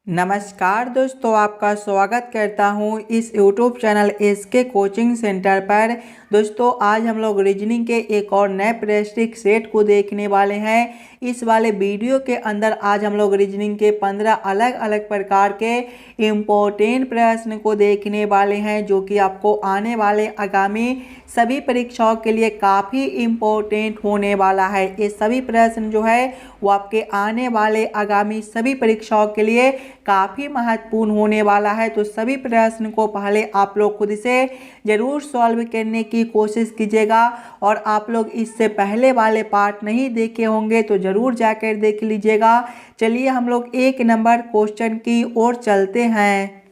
नमस्कार दोस्तों, आपका स्वागत करता हूं इस YouTube channel SK coaching centre पर। दोस्तों आज हम लोग रीजनिंग के एक और नए प्रश्न सेट को देखने वाले हैं। इस वाले वीडियो के अंदर आज हम लोग रीजनिंग के 15 अलग अलग प्रकार के इम्पोर्टेंट प्रश्न को देखने वाले हैं, जो कि आपको आने वाले आगामी सभी परीक्षाओं के लिए काफ़ी इम्पोर्टेंट होने वाला है। ये सभी प्रश्न जो है वो आपके आने वाले आगामी सभी परीक्षाओं के लिए काफ़ी महत्वपूर्ण होने वाला है। तो सभी प्रश्न को पहले आप लोग खुद से ज़रूर सॉल्व करने की कोशिश कीजिएगा, और आप लोग इससे पहले वाले पार्ट नहीं देखे होंगे तो ज़रूर जाकर देख लीजिएगा। चलिए हम लोग एक नंबर क्वेश्चन की ओर चलते हैं।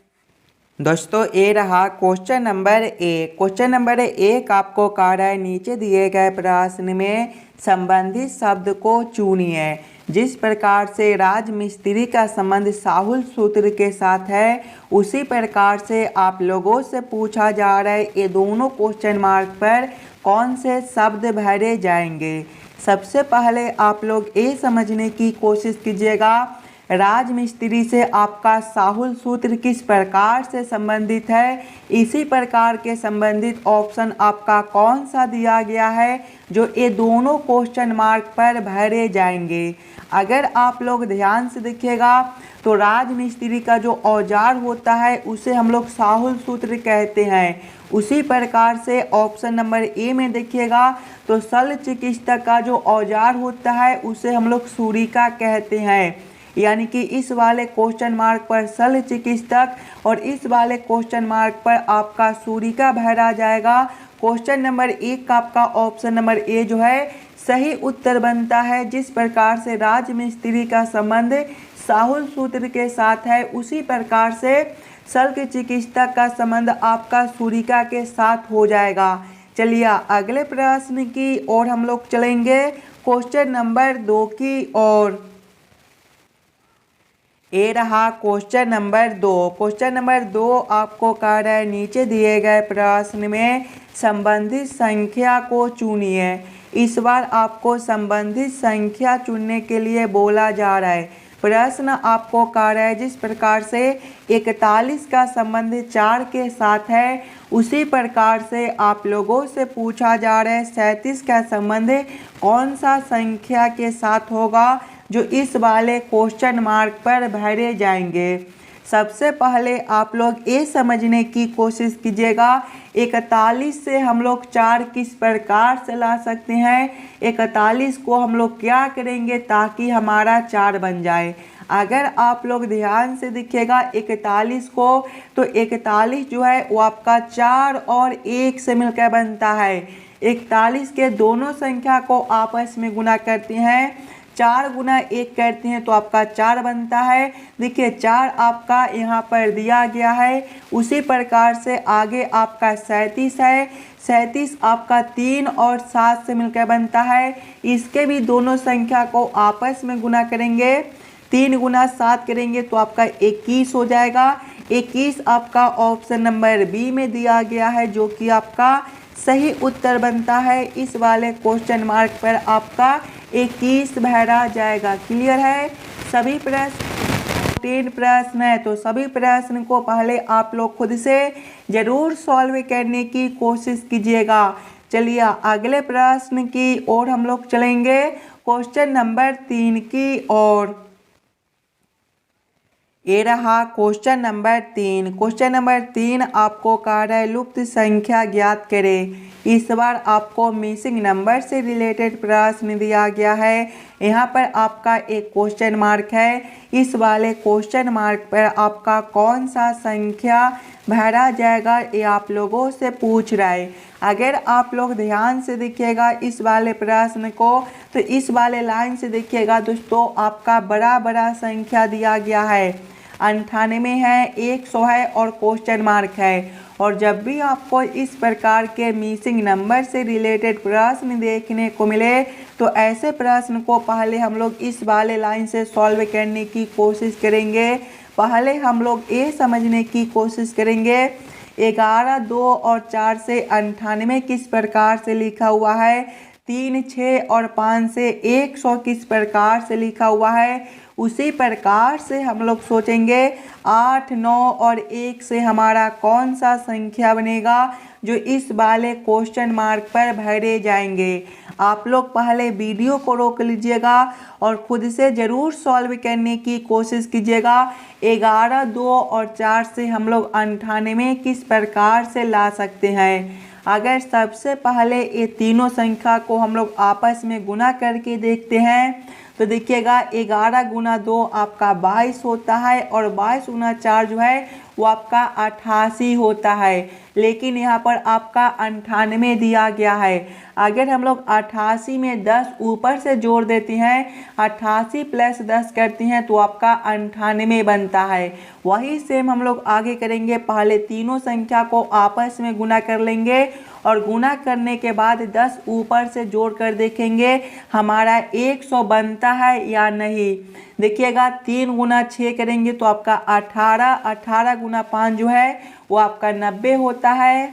दोस्तों ये रहा क्वेश्चन नंबर एक। क्वेश्चन नंबर एक आपको कह रहा है नीचे दिए गए प्रश्न में संबंधित शब्द को चुनिए। जिस प्रकार से राजमिस्त्री का संबंध साहुल सूत्र के साथ है, उसी प्रकार से आप लोगों से पूछा जा रहा है ये दोनों क्वेश्चन मार्क पर कौन से शब्द भरे जाएंगे। सबसे पहले आप लोग ये समझने की कोशिश कीजिएगा राजमिस्त्री से आपका साहुल सूत्र किस प्रकार से संबंधित है। इसी प्रकार के संबंधित ऑप्शन आपका कौन सा दिया गया है जो ये दोनों क्वेश्चन मार्क पर भरे जाएंगे। अगर आप लोग ध्यान से देखिएगा तो राजमिस्त्री का जो औजार होता है उसे हम लोग साहुल सूत्र कहते हैं। उसी प्रकार से ऑप्शन नंबर ए में देखिएगा तो शल्य चिकित्सक का जो औजार होता है उसे हम लोग छुरिका कहते हैं। यानी कि इस वाले क्वेश्चन मार्क पर शल्य चिकित्सक और इस वाले क्वेश्चन मार्क पर आपका छुरिका भरा जाएगा। क्वेश्चन नंबर एक का आपका ऑप्शन नंबर ए जो है सही उत्तर बनता है। जिस प्रकार से राजमिस्त्री का संबंध साहुल सूत्र के साथ है, उसी प्रकार से शल्य चिकित्सक का संबंध आपका छुरिका के साथ हो जाएगा। चलिए अगले प्रश्न की ओर हम लोग चलेंगे, क्वेश्चन नंबर दो की ओर। ये रहा क्वेश्चन नंबर दो। क्वेश्चन नंबर दो आपको कह रहा है नीचे दिए गए प्रश्न में संबंधित संख्या को चुनिए। इस बार आपको संबंधित संख्या चुनने के लिए बोला जा रहा है। प्रश्न आपको कह रहा है जिस प्रकार से 41 का संबंध 4 के साथ है, उसी प्रकार से आप लोगों से पूछा जा रहा है 37 का संबंध कौन सा संख्या के साथ होगा जो इस वाले क्वेश्चन मार्क पर भरे जाएंगे। सबसे पहले आप लोग ये समझने की कोशिश कीजिएगा 41 से हम लोग 4 किस प्रकार से ला सकते हैं। 41 को हम लोग क्या करेंगे ताकि हमारा 4 बन जाए। अगर आप लोग ध्यान से देखिएगा 41 को, तो 41 जो है वो आपका 4 और 1 से मिलकर बनता है। 41 के दोनों संख्या को आपस में गुना करते हैं, 4 गुना 1 करते हैं तो आपका 4 बनता है। देखिए 4 आपका यहाँ पर दिया गया है। उसी प्रकार से आगे आपका 37 है। 37 आपका 3 और 7 से मिलकर बनता है। इसके भी दोनों संख्या को आपस में गुना करेंगे, 3 गुना 7 करेंगे तो आपका 21 हो जाएगा। 21 आपका ऑप्शन नंबर बी में दिया गया है, जो कि आपका सही उत्तर बनता है। इस वाले क्वेश्चन मार्क पर आपका 21 भरा जाएगा। क्लियर है। सभी प्रश्न 3 प्रश्न है, तो सभी प्रश्न को पहले आप लोग खुद से जरूर सॉल्व करने की कोशिश कीजिएगा। चलिए अगले प्रश्न की ओर हम लोग चलेंगे, क्वेश्चन नंबर 3 की ओर। ये रहा क्वेश्चन नंबर 3। क्वेश्चन नंबर 3 आपको कह रहा है लुप्त संख्या ज्ञात करें। इस बार आपको मिसिंग नंबर से रिलेटेड प्रश्न दिया गया है। यहाँ पर आपका एक क्वेश्चन मार्क है। इस वाले क्वेश्चन मार्क पर आपका कौन सा संख्या भरा जाएगा ये आप लोगों से पूछ रहा है। अगर आप लोग ध्यान से देखिएगा इस वाले प्रश्न को, तो इस वाले लाइन से देखिएगा दोस्तों आपका बड़ा बड़ा संख्या दिया गया है, 98 है, 100 है और क्वेश्चन मार्क है। और जब भी आपको इस प्रकार के मिसिंग नंबर से रिलेटेड प्रश्न देखने को मिले, तो ऐसे प्रश्न को पहले हम लोग इस वाले लाइन से सॉल्व करने की कोशिश करेंगे। पहले हम लोग ये समझने की कोशिश करेंगे 11, 2 और 4 से 98 किस प्रकार से लिखा हुआ है, 3, 6 और 5 से 100 किस प्रकार से लिखा हुआ है। उसी प्रकार से हम लोग सोचेंगे 8, 9 और 1 से हमारा कौन सा संख्या बनेगा जो इस वाले क्वेश्चन मार्क पर भरे जाएंगे। आप लोग पहले वीडियो को रोक लीजिएगा और खुद से ज़रूर सॉल्व करने की कोशिश कीजिएगा। 11, 2 और 4 से हम लोग 98 किस प्रकार से ला सकते हैं। अगर सबसे पहले ये तीनों संख्या को हम लोग आपस में गुना करके देखते हैं तो देखिएगा 11 गुना 2 आपका 22 होता है और 22 गुना 4 जो है वो आपका 88 होता है, लेकिन यहाँ पर आपका 98 दिया गया है। अगर हम लोग 88 में 10 ऊपर से जोड़ देते हैं, 88 प्लस 10 करते हैं तो आपका 98 बनता है। वही सेम हम लोग आगे करेंगे, पहले तीनों संख्या को आपस में गुना कर लेंगे और गुना करने के बाद 10 ऊपर से जोड़ कर देखेंगे हमारा 100 बनता है या नहीं। देखिएगा 3 गुना 6 करेंगे तो आपका 18, 18 गुना 5 जो है वो आपका 90 होता है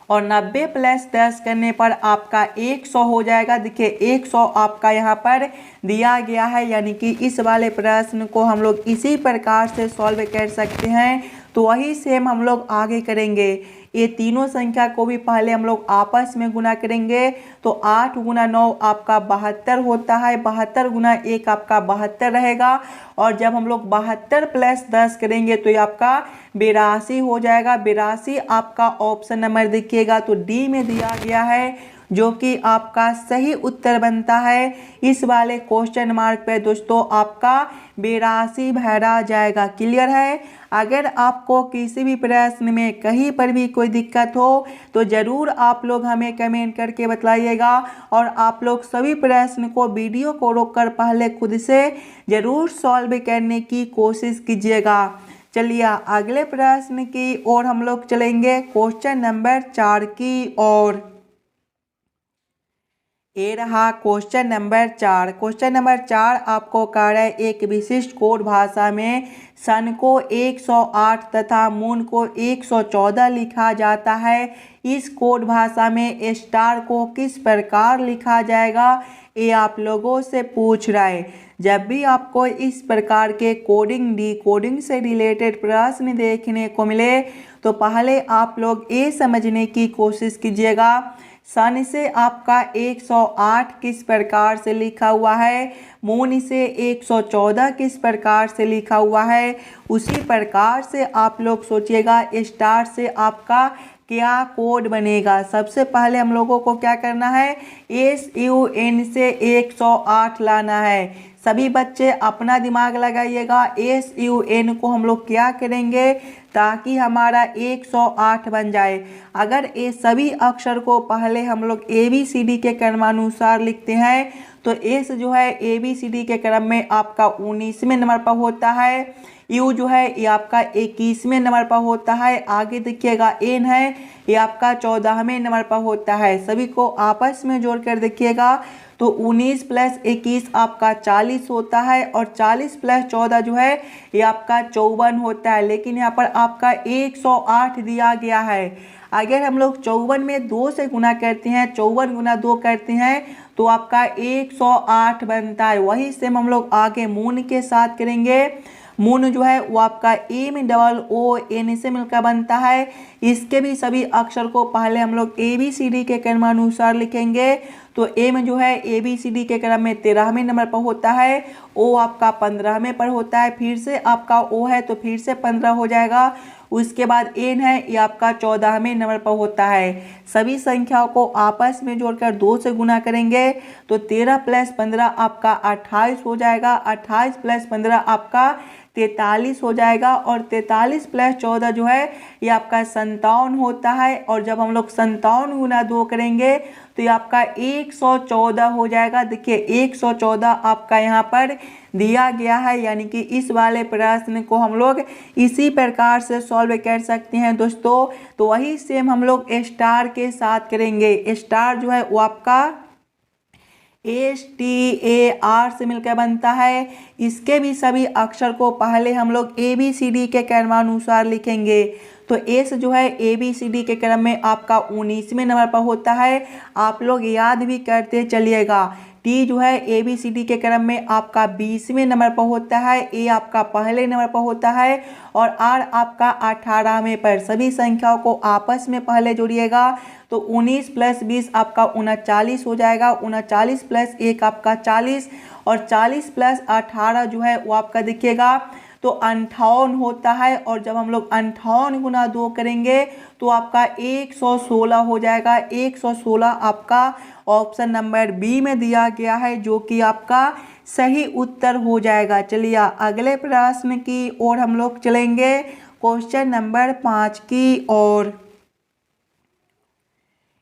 और 90 प्लस 10 करने पर आपका 100 हो जाएगा। देखिए 100 आपका यहाँ पर दिया गया है, यानी कि इस वाले प्रश्न को हम लोग इसी प्रकार से सॉल्व कर सकते हैं। तो वही सेम हम लोग आगे करेंगे। ये तीनों संख्या को भी पहले हम लोग आपस में गुना करेंगे तो 8 गुना 9 आपका 72 होता है, 72 गुना 1 आपका 72 रहेगा और जब हम लोग 72 प्लस 10 करेंगे तो ये आपका 82 हो जाएगा। 82 आपका ऑप्शन नंबर देखिएगा तो डी में दिया गया है, जो कि आपका सही उत्तर बनता है। इस वाले क्वेश्चन मार्क पे दोस्तों आपका 82 भरा जाएगा। क्लियर है। अगर आपको किसी भी प्रश्न में कहीं पर भी कोई दिक्कत हो तो ज़रूर आप लोग हमें कमेंट करके बताइएगा और आप लोग सभी प्रश्न को वीडियो को रोककर पहले खुद से ज़रूर सॉल्व करने की कोशिश कीजिएगा। चलिए अगले प्रश्न की ओर हम लोग चलेंगे, क्वेश्चन नंबर 4 की ओर। ये रहा क्वेश्चन नंबर 4। क्वेश्चन नंबर 4 आपको कह रहा है एक विशिष्ट कोड भाषा में सन को 108 तथा मून को 114 लिखा जाता है। इस कोड भाषा में स्टार को किस प्रकार लिखा जाएगा, ये आप लोगों से पूछ रहा है। जब भी आपको इस प्रकार के कोडिंग डिकोडिंग से रिलेटेड प्रश्न देखने को मिले तो पहले आप लोग ये समझने की कोशिश कीजिएगा सन से आपका 108 किस प्रकार से लिखा हुआ है, मून से 114 किस प्रकार से लिखा हुआ है। उसी प्रकार से आप लोग सोचिएगा स्टार से आपका क्या कोड बनेगा। सबसे पहले हम लोगों को क्या करना है, SUN से 108 लाना है। सभी बच्चे अपना दिमाग लगाइएगा। SUN को हम लोग क्या करेंगे ताकि हमारा 108 बन जाए। अगर ये सभी अक्षर को पहले हम लोग ABCD के क्रमानुसार लिखते हैं तो S जो है ABCD के क्रम में आपका 19वें नंबर पर होता है, U जो है ये आपका 21वें नंबर पर होता है, आगे देखिएगा N है ये आपका 14वें नंबर पर होता है। सभी को आपस में जोड़कर देखिएगा तो 19 प्लस 21 आपका 40 होता है और 40 प्लस 14 जो है ये आपका 54 होता है, लेकिन यहाँ पर आपका 108 दिया गया है। अगर हम लोग 54 में 2 से गुना करते हैं, 54 गुना 2 करते हैं तो आपका 108 बनता है। वही सेम हम लोग आगे मून के साथ करेंगे। मून जो है वो आपका MOON से मिलकर बनता है। इसके भी सभी अक्षर को पहले हम लोग ABCD के क्रमानुसार लिखेंगे तो M जो है ABCD के क्रम में 13वें नंबर पर होता है, O आपका 15वें पर होता है, फिर से आपका O है तो फिर से 15 हो जाएगा। उसके बाद N है ये आपका 14वें नंबर पर होता है। सभी संख्याओं को आपस में जोड़कर 2 से गुना करेंगे तो 13 प्लस 15 आपका 28 हो जाएगा, 28 प्लस 15 आपका 43 हो जाएगा और 43 प्लस 14 जो है ये आपका 57 होता है। और जब हम लोग 57 गुना 2 करेंगे तो ये आपका 114 हो जाएगा। देखिए 114 आपका यहाँ पर दिया गया है, यानी कि इस वाले प्रश्न को हम लोग इसी प्रकार से सॉल्व कर सकते हैं दोस्तों। तो वही सेम हम लोग स्टार के साथ करेंगे। स्टार जो है वो आपका STAR से मिलकर बनता है। इसके भी सभी अक्षर को पहले हम लोग ABCD के क्रमानुसार लिखेंगे तो S जो है ABCD के क्रम में आपका 19वें नंबर पर होता है। आप लोग याद भी करते चलिएगा। टी जो है ABCD के क्रम में आपका 20वें नंबर पर होता है, ए आपका पहले नंबर पर होता है और आर आपका 18वें पर। सभी संख्याओं को आपस में पहले जोड़िएगा तो 19 + 20 आपका 39 हो जाएगा। 39 + 1 आपका 40 और 40 + 18 जो है वो आपका देखिएगा तो 58 होता है। और जब हम लोग 58 × 2 करेंगे तो आपका 116 हो जाएगा। 116 आपका ऑप्शन नंबर बी में दिया गया है, जो कि आपका सही उत्तर हो जाएगा। चलिए अगले प्रश्न की ओर हम लोग चलेंगे, क्वेश्चन नंबर 5 की ओर।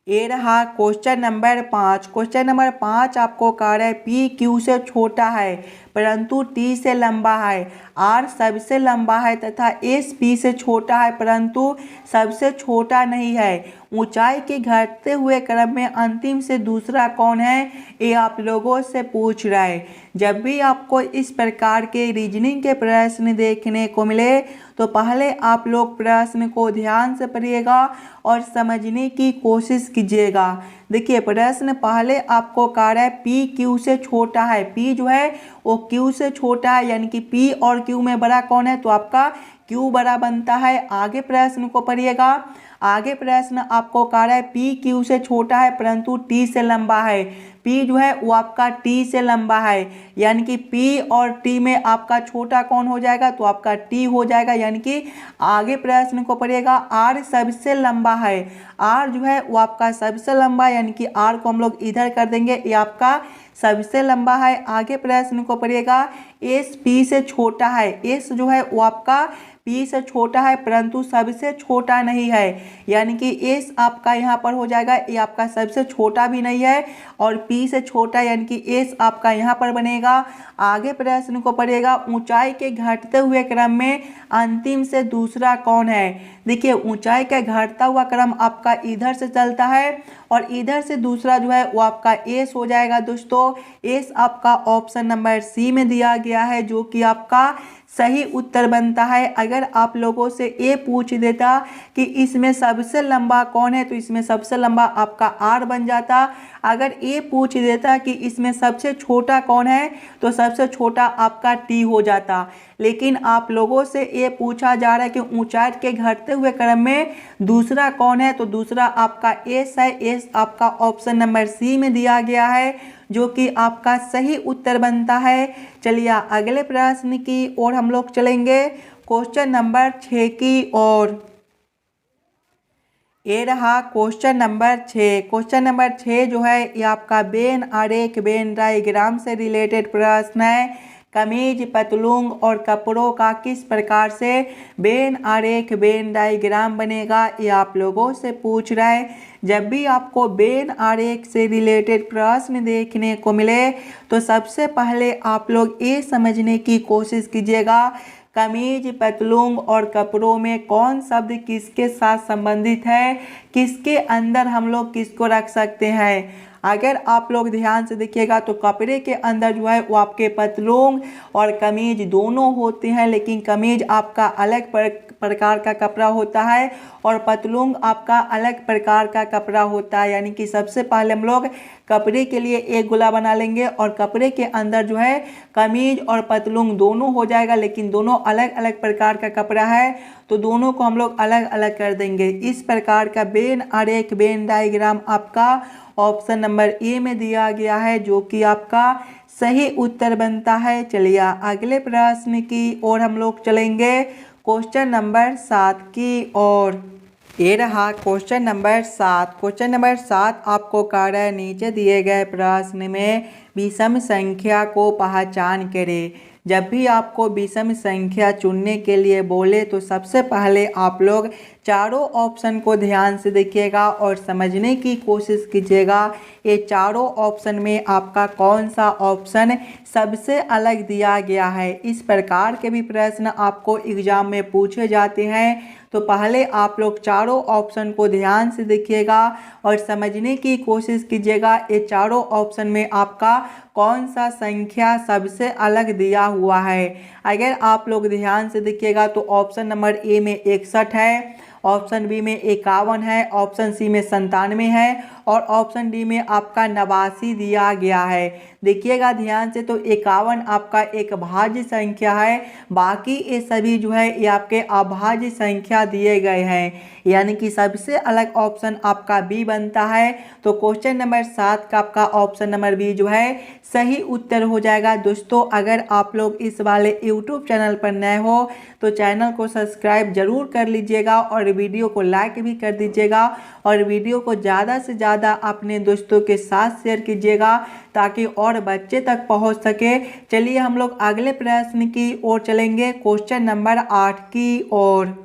ये रहा क्वेश्चन नंबर 5। क्वेश्चन नंबर 5 आपको कह रहा है पी क्यू से छोटा है परंतु टी से लंबा है, आर सबसे लंबा है तथा एस पी से छोटा है परंतु सबसे छोटा नहीं है। ऊंचाई के घटते हुए क्रम में अंतिम से दूसरा कौन है, ये आप लोगों से पूछ रहा है। जब भी आपको इस प्रकार के रीजनिंग के प्रश्न देखने को मिले तो पहले आप लोग प्रश्न को ध्यान से पढ़िएगा और समझने की कोशिश कीजिएगा। देखिए प्रश्न पहले आपको कह रहा है पी क्यू से छोटा है, पी जो है वो क्यू से छोटा है, यानी कि पी और क्यू में बड़ा कौन है तो आपका क्यू बड़ा बनता है। आगे प्रश्न को पढ़िएगा। आगे प्रश्न आपको कह रहा है पी क्यू से छोटा है परंतु टी से लंबा है। पी जो है वो आपका टी से लंबा है, यानी कि पी और टी में आपका छोटा कौन हो जाएगा तो आपका टी हो जाएगा। यानी कि आगे प्रश्न को पढ़िएगा। आर सबसे लंबा है, आर जो है वो आपका सबसे लंबा, यानी कि आर को हम लोग इधर कर देंगे, ये आपका सबसे लंबा है। आगे प्रश्न को पढ़िएगा। एस पी से छोटा है, एस जो है वो आपका पी से छोटा है परंतु सबसे छोटा नहीं है, यानी कि एस आपका यहाँ पर हो जाएगा, ये आपका सबसे छोटा भी नहीं है और पी से छोटा, यानी कि एस आपका यहाँ पर बनेगा। आगे प्रश्न को पढ़िएगा। ऊंचाई के घटते हुए क्रम में अंतिम से दूसरा कौन है। देखिए ऊंचाई का घटता हुआ क्रम आपका इधर से चलता है और इधर से दूसरा जो है वो आपका एस हो जाएगा। दोस्तों एस आपका ऑप्शन नंबर सी में दिया गया है, जो कि आपका सही उत्तर बनता है। अगर आप लोगों से ये पूछ देता कि इसमें सबसे लंबा कौन है तो इसमें सबसे लंबा आपका आर बन जाता। अगर ये पूछ देता कि इसमें सबसे छोटा कौन है तो सबसे छोटा आपका टी हो जाता। लेकिन आप लोगों से ये पूछा जा रहा है कि ऊंचाई के घटते हुए क्रम में दूसरा कौन है तो दूसरा आपका एस है। एस आपका ऑप्शन नंबर सी में दिया गया है, जो कि आपका सही उत्तर बनता है। चलिए अगले प्रश्न की ओर हम लोग चलेंगे, क्वेश्चन नंबर 6 की ओर। ये रहा क्वेश्चन नंबर 6। क्वेश्चन नंबर 6 जो है ये आपका वेन आरेख वेन डायग्राम से रिलेटेड प्रश्न है। कमीज पतलून और कपड़ों का किस प्रकार से वेन आरेख वेन डायग्राम बनेगा, ये आप लोगों से पूछ रहा है। जब भी आपको वेन आरेख से रिलेटेड प्रश्न देखने को मिले तो सबसे पहले आप लोग ये समझने की कोशिश कीजिएगा कमीज पतलून और कपड़ों में कौन शब्द किसके साथ संबंधित है, किसके अंदर हम लोग किसको रख सकते हैं। अगर आप लोग ध्यान से देखिएगा तो कपड़े के अंदर जो है वो आपके पतलून और कमीज दोनों होते हैं, लेकिन कमीज आपका अलग प्रकार का कपड़ा होता है और पतलून आपका अलग प्रकार का कपड़ा होता है। यानी कि सबसे पहले हम लोग कपड़े के लिए एक गोला बना लेंगे और कपड़े के अंदर जो है कमीज और पतलून दोनों हो जाएगा, लेकिन दोनों अलग अलग प्रकार का कपड़ा है तो दोनों को हम लोग अलग अलग कर देंगे। इस प्रकार का वेन आरेख वेन डायग्राम आपका ऑप्शन नंबर ए में दिया गया है, जो कि आपका सही उत्तर बनता है। चलिए अगले प्रश्न की ओर हम लोग चलेंगे, क्वेश्चन नंबर 7 की ओर। ये रहा क्वेश्चन नंबर 7। क्वेश्चन नंबर 7 आपको कह रहा है नीचे दिए गए प्रश्न में विषम संख्या को पहचान करें। जब भी आपको विषम संख्या चुनने के लिए बोले तो सबसे पहले आप लोग चारों ऑप्शन को ध्यान से देखिएगा और समझने की कोशिश कीजिएगा ये चारों ऑप्शन में आपका कौन सा ऑप्शन सबसे अलग दिया गया है। इस प्रकार के भी प्रश्न आपको एग्जाम में पूछे जाते हैं, तो पहले आप लोग चारों ऑप्शन को ध्यान से देखिएगा और समझने की कोशिश कीजिएगा ये चारों ऑप्शन में आपका कौन सा संख्या सबसे अलग दिया हुआ है। अगर आप लोग ध्यान से देखिएगा तो ऑप्शन नंबर ए में 61 है ऑप्शन बी में 51 है, ऑप्शन सी में 97 है और ऑप्शन डी में आपका 89 दिया गया है। देखिएगा ध्यान से, तो 51 आपका एक भाज्य संख्या है, बाकी ये सभी जो है ये आपके अभाज्य संख्या दिए गए हैं, यानी कि सबसे अलग ऑप्शन आपका बी बनता है। तो क्वेश्चन नंबर 7 का आपका ऑप्शन नंबर बी जो है सही उत्तर हो जाएगा। दोस्तों अगर आप लोग इस वाले यूट्यूब चैनल पर नए हो तो चैनल को सब्सक्राइब जरूर कर लीजिएगा और वीडियो को लाइक भी कर दीजिएगा और वीडियो को ज़्यादा से ज़्यादा अपने दोस्तों के साथ शेयर कीजिएगा ताकि और बच्चे तक पहुंच सके। चलिए हम लोग अगले प्रश्न की ओर चलेंगे, क्वेश्चन नंबर 8 की ओर।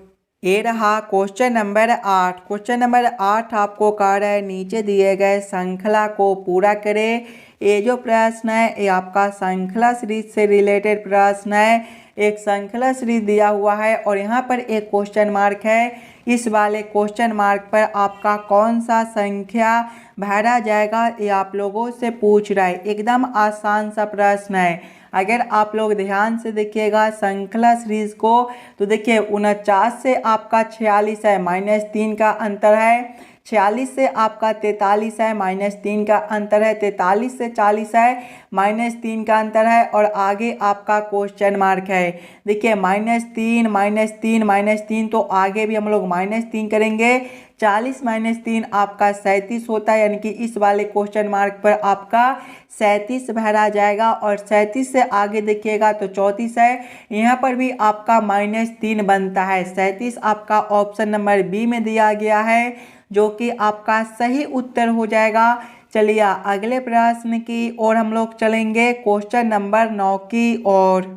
ये रहा क्वेश्चन नंबर 8। क्वेश्चन नंबर 8 आपको कह रहा है नीचे दिए गए श्रृंखला को पूरा करें। ये जो प्रश्न है ये आपका श्रृंखला सीरीज से रिलेटेड प्रश्न है। एक श्रृंखला सीरीज दिया हुआ है और यहाँ पर एक क्वेश्चन मार्क है। इस वाले क्वेश्चन मार्क पर आपका कौन सा संख्या भरा जाएगा ये आप लोगों से पूछ रहा है। एकदम आसान सा प्रश्न है। अगर आप लोग ध्यान से देखिएगा श्रृंखला सीरीज को तो देखिए 49 से आपका 46 है, -3 का अंतर है। 46 से आपका 43 है, -3 का अंतर है। 43 से 40 है, -3 का अंतर है और आगे आपका क्वेश्चन मार्क है। देखिए -3 -3 -3, तो आगे भी हम लोग -3 करेंगे। 40 -3 आपका 37 होता है, यानी कि इस वाले क्वेश्चन मार्क पर आपका 37 भरा जाएगा। और 37 से आगे देखिएगा तो 34 है, यहाँ पर भी आपका -3 बनता है। 37 आपका ऑप्शन नंबर बी में दिया गया है जो कि आपका सही उत्तर हो जाएगा। चलिए अगले प्रश्न की ओर हम लोग चलेंगे, क्वेश्चन नंबर 9 की ओर।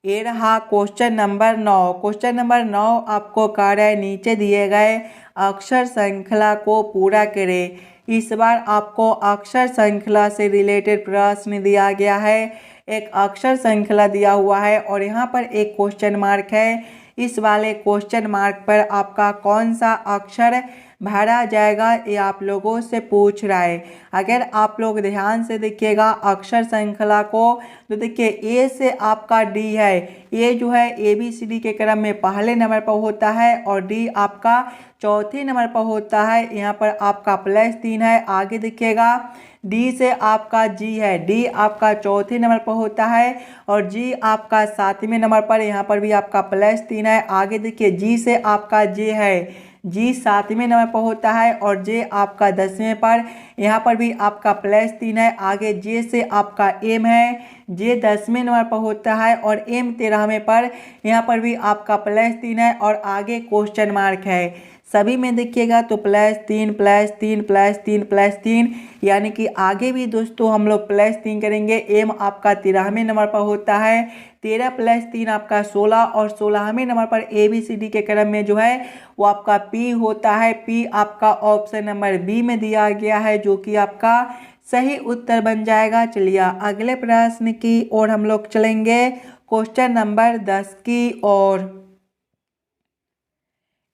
ये रहा क्वेश्चन नंबर 9। क्वेश्चन नंबर 9 आपको कह रहा है नीचे दिए गए अक्षर श्रृंखला को पूरा करें। इस बार आपको अक्षर श्रृंखला से रिलेटेड प्रश्न दिया गया है। एक अक्षर श्रृंखला दिया हुआ है और यहाँ पर एक क्वेश्चन मार्क है। इस वाले क्वेश्चन मार्क पर आपका कौन सा अक्षर भरा जाएगा ये आप लोगों से पूछ रहा है। अगर आप लोग ध्यान से देखिएगा अक्षर श्रृंखला को तो देखिए ए से आपका डी है। ए जो है ABCD के क्रम में पहले नंबर पर होता है और डी आपका चौथे नंबर पर होता है। यहाँ पर आपका +3 है। आगे देखिएगा डी से आपका जी है, डी आपका चौथे नंबर पर होता है और जी आपका 7वें नंबर पर, यहाँ पर भी आपका +3 है। आगे देखिए जी से आपका जे है, जी 7वें नंबर पर होता है और जे आपका 10वें पर, यहाँ पर भी आपका +3 है। आगे जे से आपका एम है, जे 10वें नंबर पर होता है और एम 13वें पर, यहाँ पर भी आपका +3 है और आगे क्वेश्चन मार्क है। सभी में देखिएगा तो +3 +3 +3 +3, यानी कि आगे भी दोस्तों हम लोग +3 करेंगे। एम आपका 13वें नंबर पर होता है, 13 + 3 आपका 16 और 16वें नंबर पर ABCD के क्रम में जो है वो आपका पी होता है। पी आपका ऑप्शन नंबर बी में दिया गया है जो कि आपका सही उत्तर बन जाएगा। चलिए अगले प्रश्न की ओर हम लोग चलेंगे, क्वेश्चन नंबर 10 की ओर।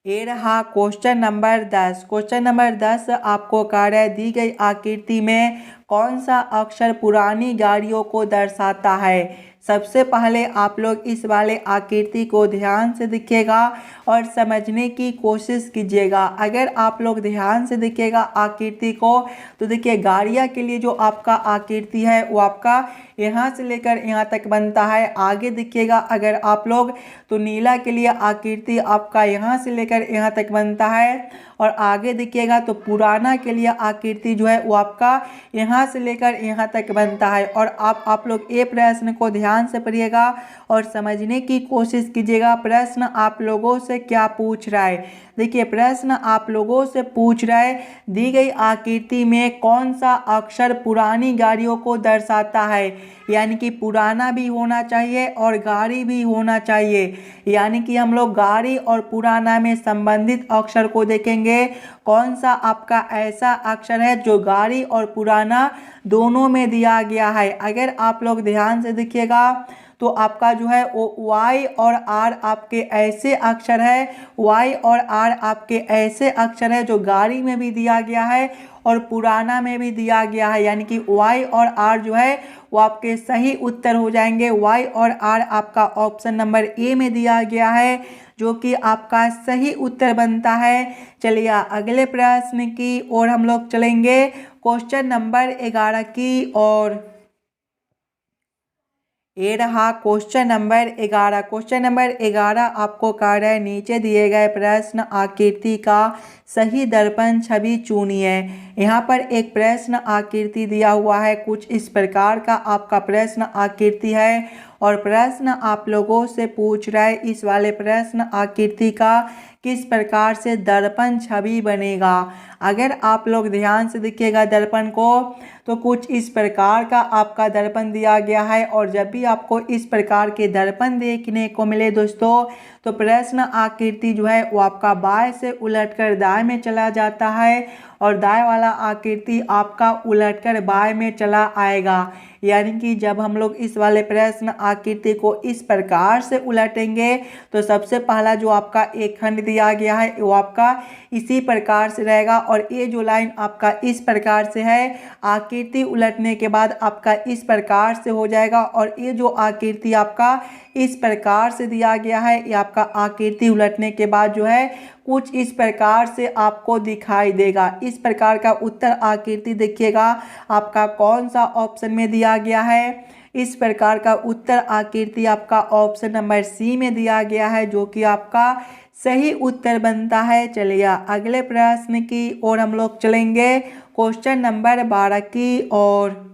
ये रहा क्वेश्चन नंबर 10। क्वेश्चन नंबर 10 आपको कह रहा है दी गई आकृति में कौन सा अक्षर पुरानी गाड़ियों को दर्शाता है। सबसे पहले आप लोग इस वाले आकृति को ध्यान से देखिएगा और समझने की कोशिश कीजिएगा। अगर आप लोग ध्यान से देखिएगा आकृति को तो देखिए गाड़ियाँ के लिए जो आपका आकृति है वो आपका यहाँ से लेकर यहाँ तक बनता है। आगे देखिएगा अगर आप लोग तो नीला के लिए आकृति आपका यहाँ से लेकर यहाँ तक बनता है और आगे देखिएगा तो पुराना के लिए आकृति जो है वो आपका यहाँ से लेकर यहाँ तक बनता है। और आप लोग ये प्रश्न को ध्यान से पढ़िएगा और समझने की कोशिश कीजिएगा प्रश्न आप लोगों से क्या पूछ रहा है। देखिए प्रश्न आप लोगों से पूछ रहा है दी गई आकृति में कौन सा अक्षर पुरानी गाड़ियों को दर्शाता है, यानी कि पुराना भी होना चाहिए और गाड़ी भी होना चाहिए। यानी कि हम लोग गाड़ी और पुराना में संबंधित अक्षर को देखेंगे कौन सा आपका ऐसा अक्षर है जो गाड़ी और पुराना दोनों में दिया गया है। अगर आप लोग ध्यान से देखिएगा तो आपका जो है वो Y और R आपके ऐसे अक्षर है, Y और R आपके ऐसे अक्षर है जो गाड़ी में भी दिया गया है और पुराना में भी दिया गया है, यानी कि Y और R जो है वो आपके सही उत्तर हो जाएंगे। Y और R आपका ऑप्शन नंबर ए में दिया गया है, जो कि आपका सही उत्तर बनता है। चलिए अगले प्रश्न की ओर हम लोग चलेंगे, क्वेश्चन नंबर 11 की ओर। ये रहा क्वेश्चन नंबर 11। क्वेश्चन नंबर 11 आपको कह रहा है नीचे दिए गए प्रश्न आकृति का सही दर्पण छवि चुनिए। यहाँ पर एक प्रश्न आकृति दिया हुआ है, कुछ इस प्रकार का आपका प्रश्न आकृति है और प्रश्न आप लोगों से पूछ रहा है इस वाले प्रश्न आकृति का किस प्रकार से दर्पण छवि बनेगा। अगर आप लोग ध्यान से देखिएगा दर्पण को तो कुछ इस प्रकार का आपका दर्पण दिया गया है और जब भी आपको इस प्रकार के दर्पण देखने को मिले दोस्तों तो प्रश्न आकृति जो है वो आपका बाएं से उलटकर दाएं में चला जाता है और दाएं वाला आकृति आपका उलटकर बाएं में चला आएगा। यानी कि जब हम लोग इस वाले प्रश्न आकृति को इस प्रकार से उलटेंगे तो सबसे पहला जो आपका एक खंड दिया गया है वो आपका इसी प्रकार से रहेगा और ये जो लाइन आपका इस प्रकार से है आकृति उलटने के बाद आपका इस प्रकार से हो जाएगा और ये जो आकृति आपका इस प्रकार से दिया गया है ये आपका आकृति उलटने के बाद जो है कुछ इस प्रकार से आपको दिखाई देगा। इस प्रकार का उत्तर आकृति देखिएगा आपका कौन सा ऑप्शन में दिया गया है। इस प्रकार का उत्तर आकृति आपका ऑप्शन नंबर सी में दिया गया है, जो कि आपका सही उत्तर बनता है। चलिए अगले प्रश्न की ओर हम लोग चलेंगे, क्वेश्चन नंबर 12 की ओर।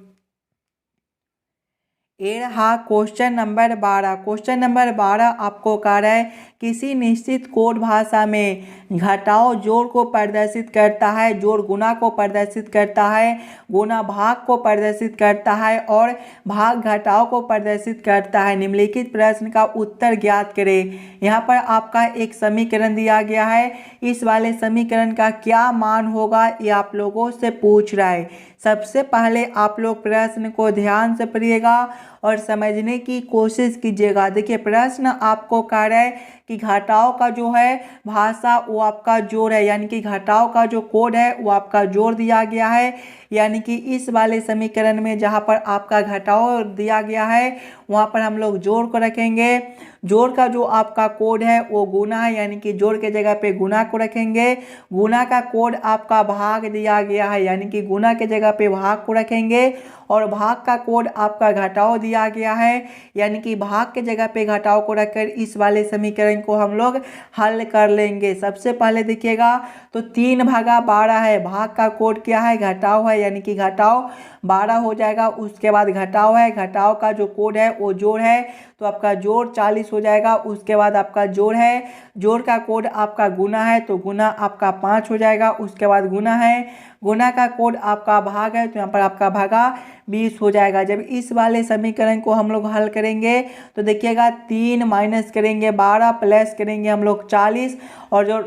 ये रहा क्वेश्चन नंबर 12। क्वेश्चन नंबर 12 आपको कह रहा है किसी निश्चित कोड भाषा में घटाव जोड़ को प्रदर्शित करता है, जोड़ गुणा को प्रदर्शित करता है, गुणा भाग को प्रदर्शित करता है और भाग घटाव को प्रदर्शित करता है। निम्नलिखित प्रश्न का उत्तर ज्ञात करें। यहाँ पर आपका एक समीकरण दिया गया है, इस वाले समीकरण का क्या मान होगा ये आप लोगों से पूछ रहा है। सबसे पहले आप लोग प्रश्न को ध्यान से पढ़िएगा और समझने की कोशिश कीजिएगा। देखिए प्रश्न आपको कह रहा है कि घटाव का जो है भाषा वो आपका जोड़ है, यानी कि घटाव का जो कोड है वो आपका जोड़ दिया गया है। यानी कि इस वाले समीकरण में जहाँ पर आपका घटाव दिया गया है वहाँ पर हम लोग जोड़ को रखेंगे। जोड़ का जो आपका कोड है वो गुना है, यानी कि जोड़ के जगह पे गुना को रखेंगे। गुना का कोड आपका भाग दिया गया है, यानी कि गुना के जगह पे भाग को रखेंगे और भाग का कोड आपका घटाव दिया गया है, यानी कि भाग के जगह पे घटाव को रखकर इस वाले समीकरण को हम लोग हल कर लेंगे। सबसे पहले देखिएगा तो 3/12 है, भाग का कोड क्या है घटाव है, यानी कि घटाव 12 हो जाएगा। उसके बाद घटाव है, घटाव का जो कोड है वो जोड़ है तो आपका जोड़ 40 हो जाएगा। उसके बाद आपका जोड़ है, जोड़ का कोड आपका गुना है तो गुना आपका 5 हो जाएगा। उसके बाद गुना है, गुना का कोड आपका भाग है तो यहाँ पर आपका भागा 20 हो जाएगा। जब इस वाले समीकरण को हम लोग हल करेंगे तो देखिएगा 3 माइनस करेंगे 12 प्लस करेंगे हम लोग 40 और जो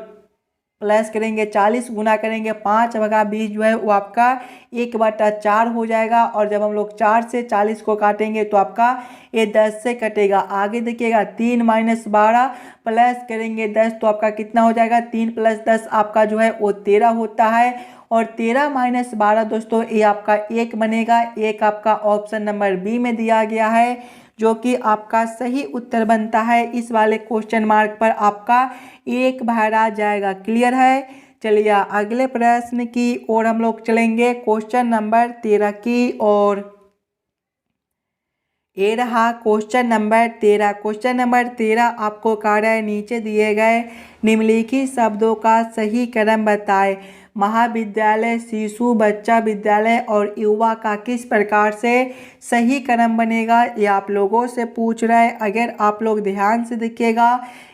प्लस करेंगे 40 गुना करेंगे 5/20 जो है वो आपका 1/4 हो जाएगा। और जब हम लोग 4 से 40 को काटेंगे तो आपका ये 10 से कटेगा। आगे देखिएगा 3 माइनस 12 प्लस करेंगे 10 तो आपका कितना हो जाएगा 3 + 10 आपका जो है वो 13 होता है। और 13 माइनस 12 दोस्तों ये आपका 1 बनेगा। एक आपका ऑप्शन नंबर बी में दिया गया है, जो कि आपका सही उत्तर बनता है। इस वाले क्वेश्चन मार्क पर आपका 1 भरा जाएगा। क्लियर है। चलिए अगले प्रश्न की ओर हम लोग चलेंगे, क्वेश्चन नंबर 13 की ओर। ये रहा क्वेश्चन नंबर 13। क्वेश्चन नंबर 13 आपको कह रहा है नीचे दिए गए निम्नलिखित शब्दों का सही क्रम बताएं। महाविद्यालय, शिशु, बच्चा विद्यालय और युवा का किस प्रकार से सही क्रम बनेगा ये आप लोगों से पूछ रहा है। अगर आप लोग ध्यान से देखिएगा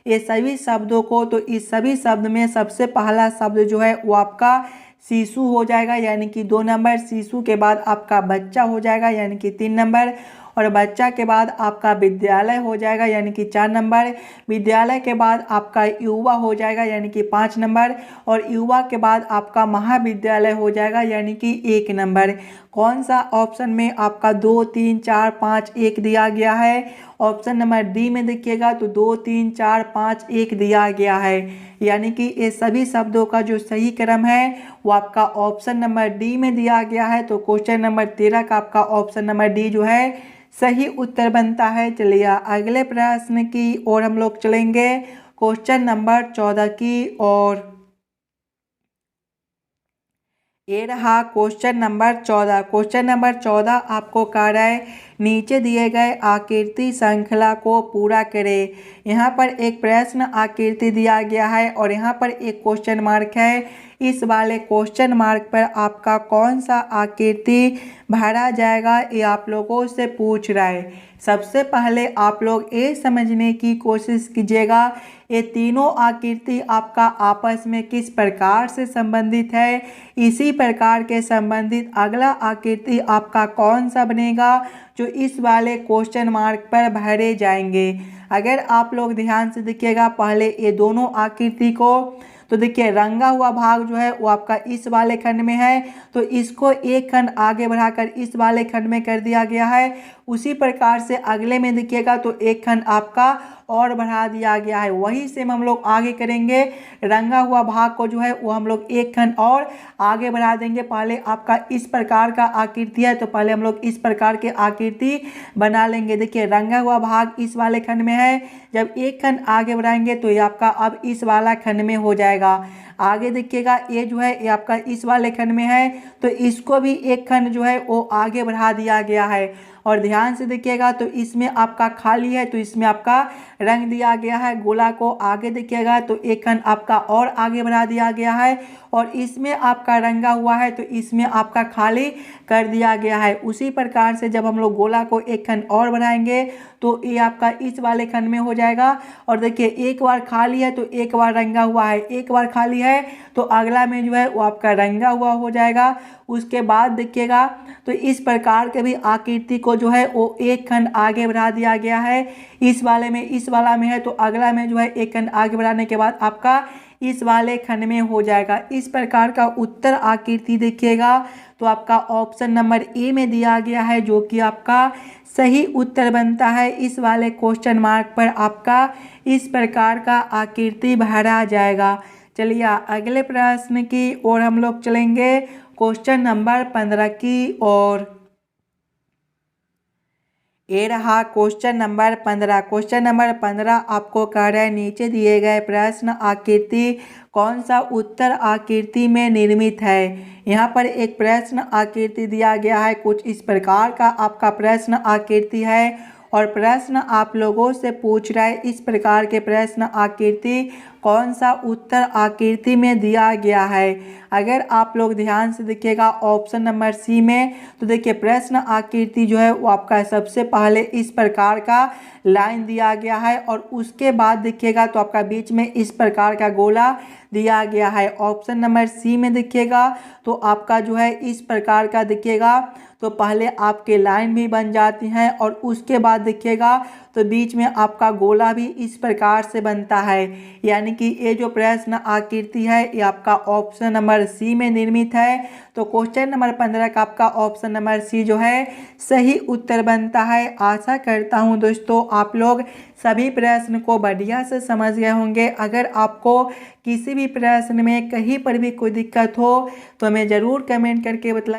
ये सभी शब्दों को तो इस सभी शब्द में सबसे पहला शब्द जो है वो आपका शिशु हो जाएगा, यानी कि 2 नंबर। शिशु के बाद आपका बच्चा हो जाएगा, यानी कि 3 नंबर। और बच्चा के बाद आपका विद्यालय हो जाएगा, यानी कि 4 नंबर। विद्यालय के बाद आपका युवा हो जाएगा, यानी कि 5 नंबर। और युवा के बाद आपका महाविद्यालय हो जाएगा, यानी कि 1 नंबर। कौन सा ऑप्शन में आपका 2 3 4 5 1 दिया गया है। ऑप्शन नंबर डी में देखिएगा तो 2 3 4 5 1 दिया गया है, यानी कि ये सभी शब्दों का जो सही क्रम है वो आपका ऑप्शन नंबर डी में दिया गया है। तो क्वेश्चन नंबर 13 का आपका ऑप्शन नंबर डी जो है सही उत्तर बनता है। चलिए अगले प्रश्न की ओर हम लोग चलेंगे, क्वेश्चन नंबर 14 की ओर। ये रहा क्वेश्चन नंबर 14। क्वेश्चन नंबर 14 आपको कह रहा है नीचे दिए गए आकृति श्रृंखला को पूरा करें। यहाँ पर एक प्रश्न आकृति दिया गया है और यहाँ पर एक क्वेश्चन मार्क है। इस वाले क्वेश्चन मार्क पर आपका कौन सा आकृति भरा जाएगा ये आप लोगों से पूछ रहा है। सबसे पहले आप लोग ये समझने की कोशिश कीजिएगा ये तीनों आकृति आपका आपस में किस प्रकार से संबंधित है। इसी प्रकार के संबंधित अगला आकृति आपका कौन सा बनेगा जो इस वाले क्वेश्चन मार्क पर भरे जाएंगे। अगर आप लोग ध्यान से देखिएगा पहले ये दोनों आकृति को, तो देखिए रंगा हुआ भाग जो है वो आपका इस वाले खंड में है, तो इसको एक खंड आगे बढ़ाकर इस वाले खंड में कर दिया गया है। उसी प्रकार से अगले में देखिएगा तो एक खंड आपका और बढ़ा दिया गया है। वही सेम हम लोग आगे करेंगे, रंगा हुआ भाग को जो है वो हम लोग एक खंड और आगे बढ़ा देंगे। पहले आपका इस प्रकार का आकृति है तो पहले हम लोग इस प्रकार के आकृति बना लेंगे। देखिए रंगा हुआ भाग इस वाले खंड में है, जब एक खंड आगे बढ़ाएंगे तो ये आपका अब इस वाला खंड में हो जाएगा। आगे देखिएगा ये जो है ये आपका इस वाले खंड में है, तो इसको भी एक खंड जो है वो आगे बढ़ा दिया गया है। और ध्यान से देखिएगा तो इसमें आपका खाली है, तो इसमें आपका रंग दिया गया है। गोला को आगे देखिएगा तो एक खंड आपका और आगे बढ़ा दिया गया है, और इसमें आपका रंगा हुआ है तो इसमें आपका खाली कर दिया गया है। उसी प्रकार से जब हम लोग गोला को एक खंड और बढ़ाएंगे तो ये आपका इस वाले खंड में हो जाएगा। और देखिए एक बार खाली है तो एक बार रंगा हुआ है, एक बार खाली है तो अगला में जो है वो आपका रंगा हुआ हो जाएगा। उसके बाद देखिएगा तो इस प्रकार के भी आकृति को जो है वो एक खंड आगे बढ़ा दिया गया है। इस वाले में इस वाला में है तो अगला में जो है एक खंड आगे बढ़ाने के बाद आपका इस वाले खंड में हो जाएगा। इस प्रकार का उत्तर आकृति देखिएगा तो आपका ऑप्शन नंबर ए में दिया गया है, जो कि आपका सही उत्तर बनता है। इस वाले क्वेश्चन मार्क पर आपका इस प्रकार का आकृति भरा जाएगा। चलिए अगले प्रश्न की ओर हम लोग चलेंगे, क्वेश्चन नंबर 15 की ओर। ये रहा क्वेश्चन नंबर 15। क्वेश्चन नंबर 15 आपको कह रहा है नीचे दिए गए प्रश्न आकृति कौन सा उत्तर आकृति में निर्मित है। यहाँ पर एक प्रश्न आकृति दिया गया है, कुछ इस प्रकार का आपका प्रश्न आकृति है और प्रश्न आप लोगों से पूछ रहा है इस प्रकार के प्रश्न आकृति कौन सा उत्तर आकृति में दिया गया है। अगर आप लोग ध्यान से देखिएगा ऑप्शन नंबर सी में, तो देखिए प्रश्न आकृति जो है वो आपका सबसे पहले इस प्रकार का लाइन दिया गया है और उसके बाद देखिएगा तो आपका बीच में इस प्रकार का गोला दिया गया है। ऑप्शन नंबर सी में देखिएगा तो आपका जो है इस प्रकार का देखिएगा तो पहले आपके लाइन भी बन जाती हैं और उसके बाद देखिएगा तो बीच में आपका गोला भी इस प्रकार से बनता है। यानी कि ये जो प्रश्न आकृति है ये आपका ऑप्शन नंबर सी में निर्मित है। तो क्वेश्चन नंबर 15 का आपका ऑप्शन नंबर सी जो है सही उत्तर बनता है। आशा करता हूँ दोस्तों आप लोग सभी प्रश्न को बढ़िया से समझ गए होंगे। अगर आपको किसी भी प्रश्न में कहीं पर भी कोई दिक्कत हो तो हमें ज़रूर कमेंट करके बताइए।